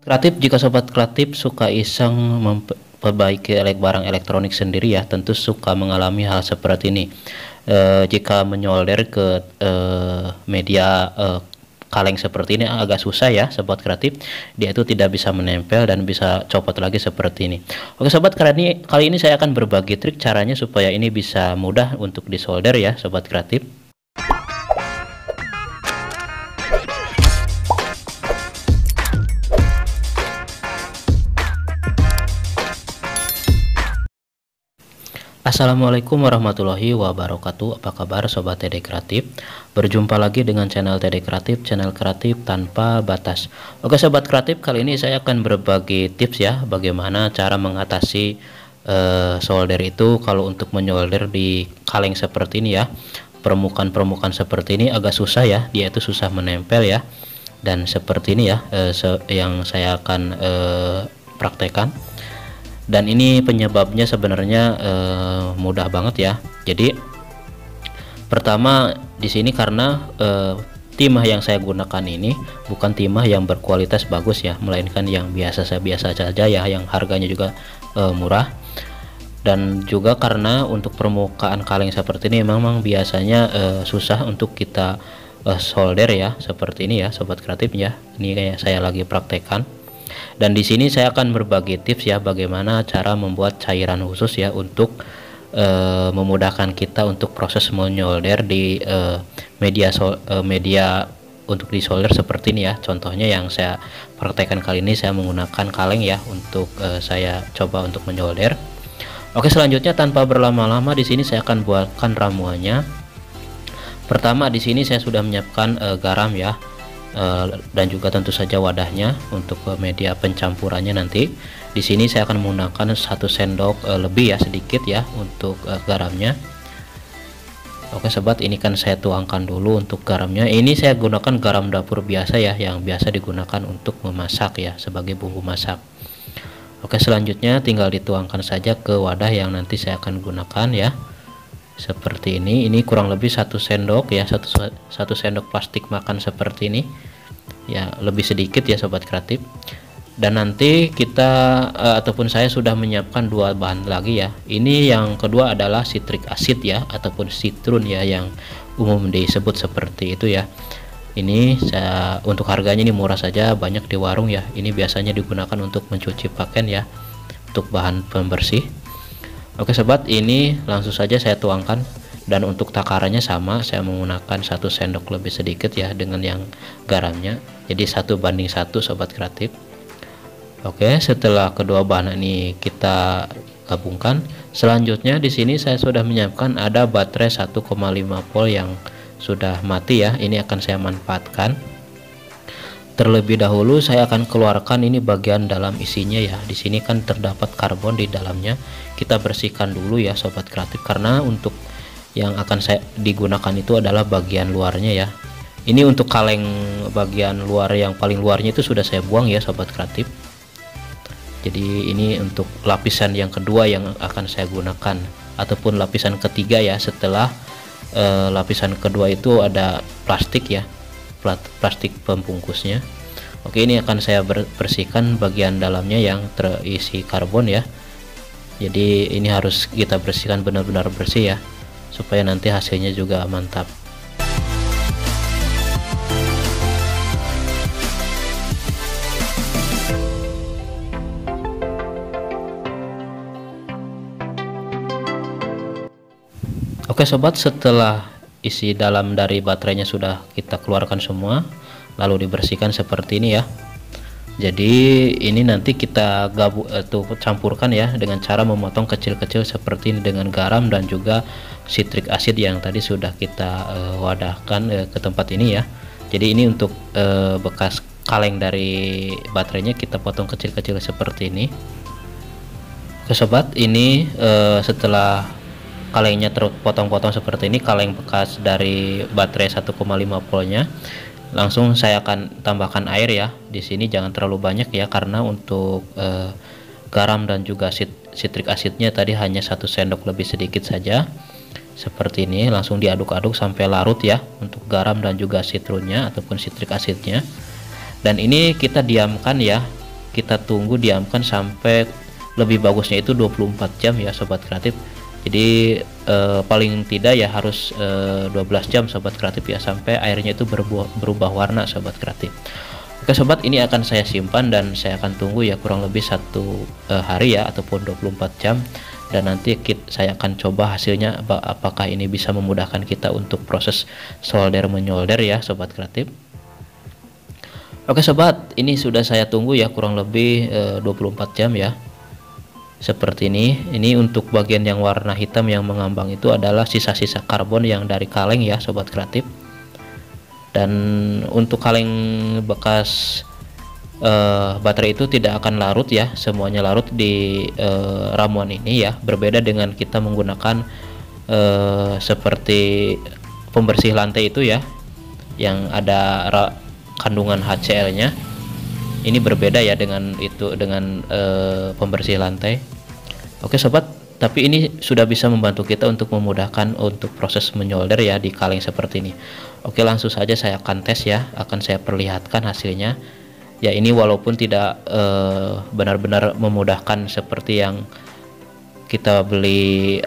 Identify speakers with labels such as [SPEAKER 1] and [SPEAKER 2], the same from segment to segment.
[SPEAKER 1] Kreatif, jika sobat kreatif suka iseng memperbaiki barang elektronik sendiri ya, tentu suka mengalami hal seperti ini. Jika menyolder ke media kaleng seperti ini agak susah ya sobat kreatif, dia itu tidak bisa menempel dan bisa copot lagi seperti ini. Oke sobat, kali ini saya akan berbagi trik caranya supaya ini bisa mudah untuk disolder ya sobat kreatif. Assalamualaikum warahmatullahi wabarakatuh. Apa kabar sobat TD Kreatif? Berjumpa lagi dengan channel TD Kreatif, channel kreatif tanpa batas. Oke sobat kreatif, kali ini saya akan berbagi tips ya, bagaimana cara mengatasi solder itu kalau untuk menyolder di kaleng seperti ini ya. Permukaan seperti ini agak susah ya, dia itu susah menempel ya. Dan seperti ini ya, yang saya akan praktekkan. Dan ini penyebabnya sebenarnya mudah banget ya. Jadi pertama di sini karena timah yang saya gunakan ini bukan timah yang berkualitas bagus ya, melainkan yang biasa saja ya, yang harganya juga murah. Dan juga karena untuk permukaan kaleng seperti ini memang biasanya susah untuk kita solder ya, seperti ini ya sobat kreatif ya. Ini kayak saya lagi praktekkan. Dan di sini saya akan berbagi tips ya, bagaimana cara membuat cairan khusus ya untuk memudahkan kita untuk proses menyolder di media untuk disolder seperti ini ya. Contohnya yang saya praktekkan kali ini, saya menggunakan kaleng ya untuk saya coba untuk menyolder. Oke, selanjutnya tanpa berlama-lama di sini saya akan buatkan ramuannya. Pertama di sini saya sudah menyiapkan garam ya. Dan juga tentu saja wadahnya untuk media pencampurannya nanti. Di sini saya akan menggunakan 1 sendok lebih ya, sedikit ya untuk garamnya. Oke sobat, ini kan saya tuangkan dulu untuk garamnya. Ini saya gunakan garam dapur biasa ya, yang biasa digunakan untuk memasak ya, sebagai bumbu masak. Oke, selanjutnya tinggal dituangkan saja ke wadah yang nanti saya akan gunakan ya. Seperti ini kurang lebih 1 sendok ya, satu sendok plastik makan seperti ini ya, lebih sedikit ya sobat kreatif. Dan nanti kita ataupun saya sudah menyiapkan 2 bahan lagi ya. Ini yang kedua adalah citric acid ya, ataupun citrun ya, yang umum disebut seperti itu ya. Ini untuk harganya ini murah saja, banyak di warung ya. Ini biasanya digunakan untuk mencuci pakaian ya, untuk bahan pembersih. Oke sobat, ini langsung saja saya tuangkan. Dan untuk takarannya sama, saya menggunakan 1 sendok lebih sedikit ya dengan yang garamnya. Jadi 1:1 sobat kreatif. Oke, setelah kedua bahan ini kita gabungkan, selanjutnya di sini saya sudah menyiapkan ada baterai 1,5 volt yang sudah mati ya. Ini akan saya manfaatkan. Terlebih dahulu saya akan keluarkan ini bagian dalam isinya ya. Di sini kan terdapat karbon di dalamnya. Kita bersihkan dulu ya sobat kreatif, karena untuk yang akan saya digunakan itu adalah bagian luarnya ya. Ini untuk kaleng bagian luar, yang paling luarnya itu sudah saya buang ya sobat kreatif. Jadi ini untuk lapisan yang kedua yang akan saya gunakan, ataupun lapisan ketiga ya. Setelah lapisan kedua itu ada plastik ya, plastik pembungkusnya. Oke, ini akan saya bersihkan bagian dalamnya yang terisi karbon ya. Jadi ini harus kita bersihkan benar-benar bersih ya, supaya nanti hasilnya juga mantap. Oke sobat, setelah isi dalam dari baterainya sudah kita keluarkan semua, lalu dibersihkan seperti ini ya. Jadi ini nanti kita campurkan ya dengan cara memotong kecil-kecil seperti ini dengan garam dan juga citric acid yang tadi sudah kita wadahkan ke tempat ini ya. Jadi ini untuk bekas kaleng dari baterainya kita potong kecil-kecil seperti ini. Oke sobat, ini setelah kalengnya terpotong-potong seperti ini, kaleng bekas dari baterai 1,5 voltnya, langsung saya akan tambahkan air ya. Di sini jangan terlalu banyak ya, karena untuk garam dan juga citric acidnya tadi hanya 1 sendok lebih sedikit saja. Seperti ini langsung diaduk-aduk sampai larut ya, untuk garam dan juga citrunnya ataupun citric acidnya. Dan ini kita diamkan ya kita tunggu diamkan sampai lebih bagusnya itu 24 jam ya sobat kreatif. Jadi paling tidak ya harus 12 jam sobat kreatif ya, sampai airnya itu berubah warna sobat kreatif. Oke sobat, ini akan saya simpan dan saya akan tunggu ya kurang lebih 1 hari ya ataupun 24 jam, dan nanti saya akan coba hasilnya apakah ini bisa memudahkan kita untuk proses solder menyolder ya sobat kreatif. Oke sobat, ini sudah saya tunggu ya kurang lebih 24 jam ya. Seperti ini untuk bagian yang warna hitam yang mengambang itu adalah sisa-sisa karbon yang dari kaleng ya sobat kreatif. Dan untuk kaleng bekas baterai itu tidak akan larut ya, semuanya larut di ramuan ini ya. Berbeda dengan kita menggunakan seperti pembersih lantai itu ya, yang ada kandungan HCl nya. Ini berbeda ya dengan pembersih lantai. Oke sobat, tapi ini sudah bisa membantu kita untuk memudahkan untuk proses menyolder ya di kaleng seperti ini. Oke, langsung saja saya akan tes ya, akan saya perlihatkan hasilnya ya. Ini walaupun tidak benar-benar memudahkan seperti yang kita beli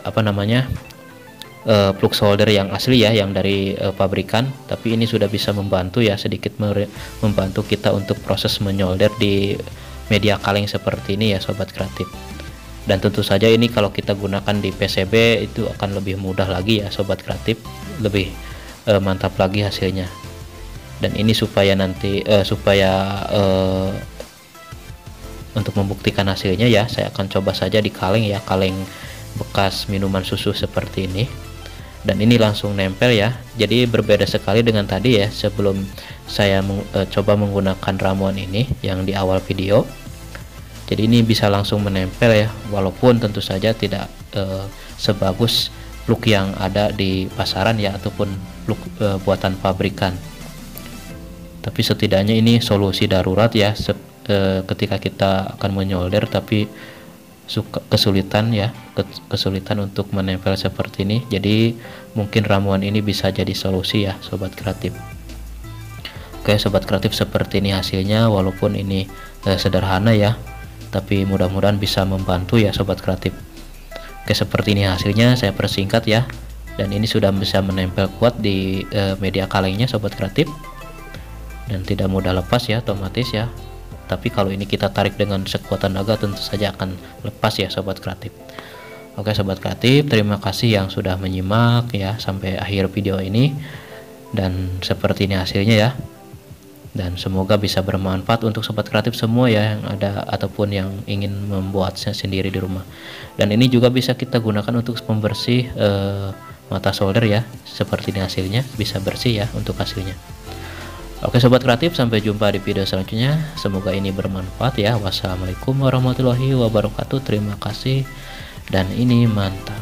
[SPEAKER 1] plug solder yang asli ya, yang dari pabrikan, tapi ini sudah bisa membantu ya, sedikit membantu kita untuk proses menyolder di media kaleng seperti ini ya sobat kreatif. Dan tentu saja ini kalau kita gunakan di PCB itu akan lebih mudah lagi ya sobat kreatif, lebih mantap lagi hasilnya. Dan ini supaya nanti untuk membuktikan hasilnya ya, saya akan coba saja di kaleng ya, kaleng bekas minuman susu seperti ini. Dan ini langsung nempel ya, jadi berbeda sekali dengan tadi ya sebelum saya coba menggunakan ramuan ini yang di awal video. Jadi ini bisa langsung menempel ya, walaupun tentu saja tidak sebagus plug yang ada di pasaran ya, ataupun plug buatan pabrikan. Tapi setidaknya ini solusi darurat ya, ketika kita akan menyolder tapi kesulitan untuk menempel seperti ini. Jadi mungkin ramuan ini bisa jadi solusi ya sobat kreatif. Oke sobat kreatif, seperti ini hasilnya, walaupun ini sederhana ya, tapi mudah-mudahan bisa membantu ya sobat kreatif. Oke, seperti ini hasilnya, saya persingkat ya. Dan ini sudah bisa menempel kuat di media kalengnya sobat kreatif, dan tidak mudah lepas ya, otomatis ya. Tapi kalau ini kita tarik dengan sekuat tenaga tentu saja akan lepas ya sobat kreatif. Oke sobat kreatif, terima kasih yang sudah menyimak ya sampai akhir video ini, dan seperti ini hasilnya ya. Dan semoga bisa bermanfaat untuk sobat kreatif semua ya yang ada ataupun yang ingin membuatnya sendiri di rumah. Dan ini juga bisa kita gunakan untuk pembersih mata solder ya, seperti ini hasilnya, bisa bersih ya untuk hasilnya. Oke sobat kreatif, sampai jumpa di video selanjutnya, semoga ini bermanfaat ya. Wassalamualaikum warahmatullahi wabarakatuh, terima kasih, dan ini mantap.